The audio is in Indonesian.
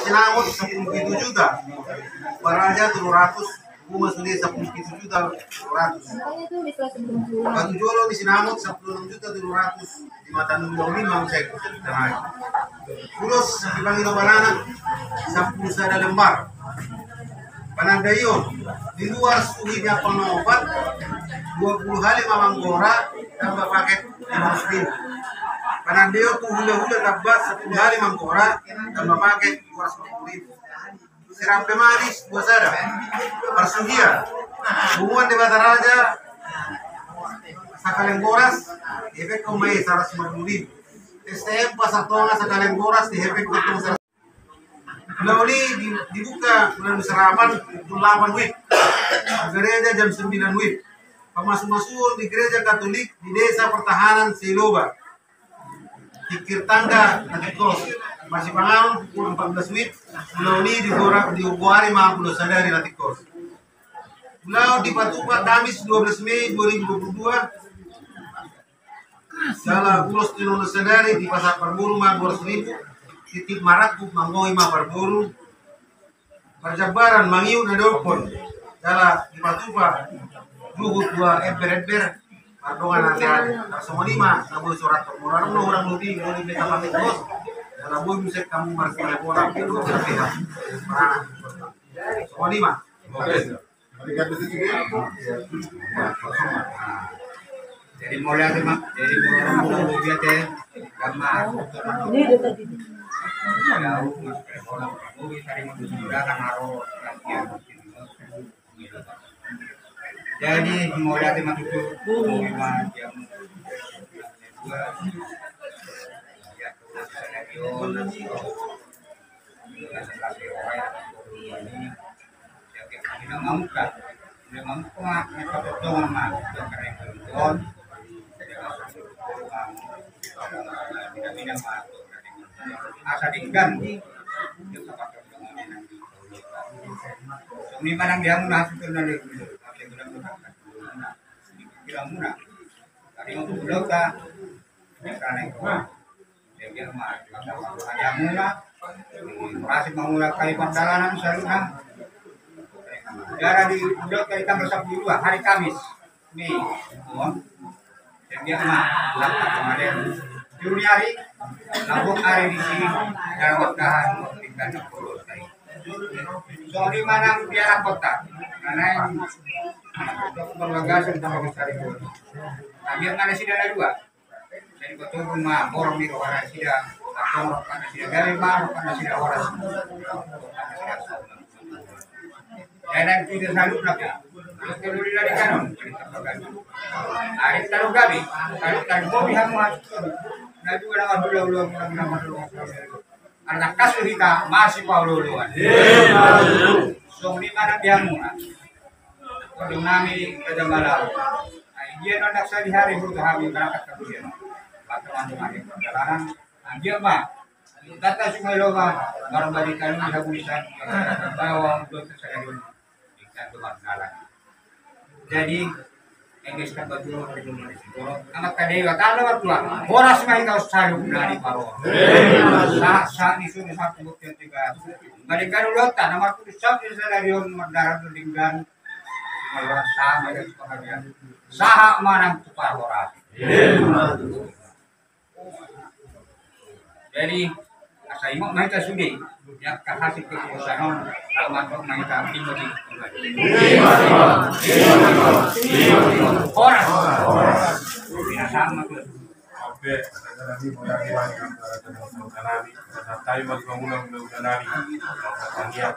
sinangot 10 juta. Baraja 700, rumah sendiri 10 juta 200. Batu Jolo di Sinamut 16 juta 700. Di Mata Nunggu 5 saya naik. Terus di Bangino Banana 10 sada lembar. Panandayon di luar suhinya penobat 20 hari Mamanggora tambah paket 500.000. Panandayon tuh hula-hula dapat 10 hari Manggora tambah paket 250.000. Seram Pemanis 2 sada. Persuhia hubungan di Bataraja Sakalenggoras efek komai 150.000. STM Pasar Tonga Sakalenggoras di efek ketemu Lauli dibuka bulan Serapan jam 8 WIB. Gereja jam 9 WIB. Pemasuk-masuk di gereja Katolik di Desa Pertahanan Siloba. Tikir tangga nanti kos. Masih Pangang pukul 14 WIB. Lauli di Ubuari 50 sadari nanti kos. Pulau di Patupa Kamis 12 Mei 2022. Salah Pulos di Nono Sadari di Pasar Perburu 200.000. Titip Maraku Mangoi Perburu. Perjabaran Mangiu Nadopon. Salah di Patupa Juhut 2 ember Pardongan hati-hati. Semua 5 namun surat permulaan orang lebih mau dibeli kapal kos. Dalam boy musik kamu markir bola itu berpihak. Semua 5. Jadi mulai jadi mulai dia teh kamar. Ini tadi. Jadi mulai masuk ke asa dinggan ini manang dia muna itu nali kira muna tadi untuk pulau ka karena itu dia mah ada muna masih mengulak kali perdalanan saluna gara di pulau kita bersabdu 2 hari Kamis Mei dia mah lapar kemarin Juniari nabung hari di sini dalam bertahan tinggal di pulau tadi. Soalnya mana biara kota, karena ini untuk perbagasan sama besar itu. Ambil mana sih ada 2. Jadi betul rumah orang di luar sida, atau karena sida dari baru karena sida orang. Dan tidak selalu berapa. Kalau dari kanon, hari taruh gabi, hari taruh bobi hamuat. Nah juga nama dulu anak kasus kita masih paululuan. So di mana dia muna? Kalau nami kerja malam, dia nak saya di hari itu kami berangkat ke dia. Patungan dengan perjalanan, dia mah kata semua loba baru balikan ada tulisan bahwa untuk saya dulu ikan tu bangkalan. Jadi Enggak kan betul anak kadewa kalau bertua horas mai kau saluk dari paro sa ni sudah satu bukti tiga balik kan ulota nomor tu sab di stadion Madaran Linggan malah sama dengan pengajian saha manang tupar horas jadi asa imok mai ta sudi ya kahasik keputusan almatok mai ta timoti horas sama tuh oke lagi mulai lagi tayo magmamuna ng nanari. Ang iyak.